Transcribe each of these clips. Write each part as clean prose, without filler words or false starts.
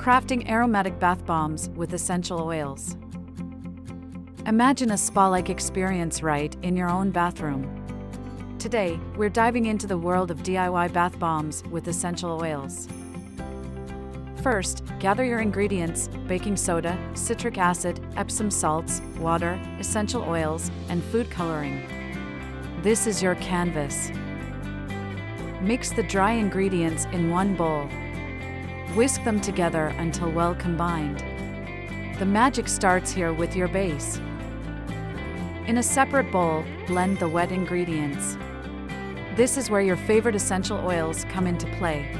Crafting aromatic bath bombs with essential oils. Imagine a spa-like experience right in your own bathroom. Today, we're diving into the world of DIY bath bombs with essential oils. First, gather your ingredients: baking soda, citric acid, Epsom salts, water, essential oils, and food coloring. This is your canvas. Mix the dry ingredients in one bowl. Whisk them together until well combined. The magic starts here with your base. In a separate bowl, blend the wet ingredients. This is where your favorite essential oils come into play.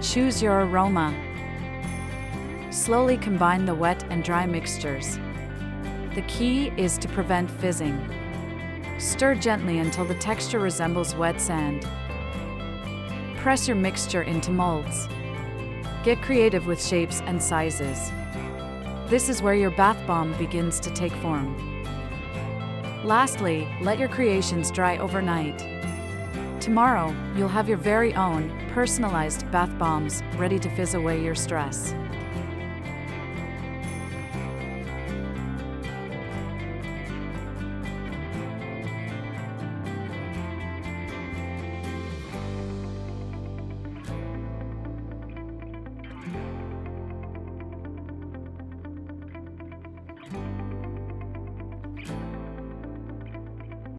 Choose your aroma. Slowly combine the wet and dry mixtures. The key is to prevent fizzing. Stir gently until the texture resembles wet sand. Press your mixture into molds. Get creative with shapes and sizes. This is where your bath bomb begins to take form. Lastly, let your creations dry overnight. Tomorrow, you'll have your very own, personalized bath bombs ready to fizz away your stress.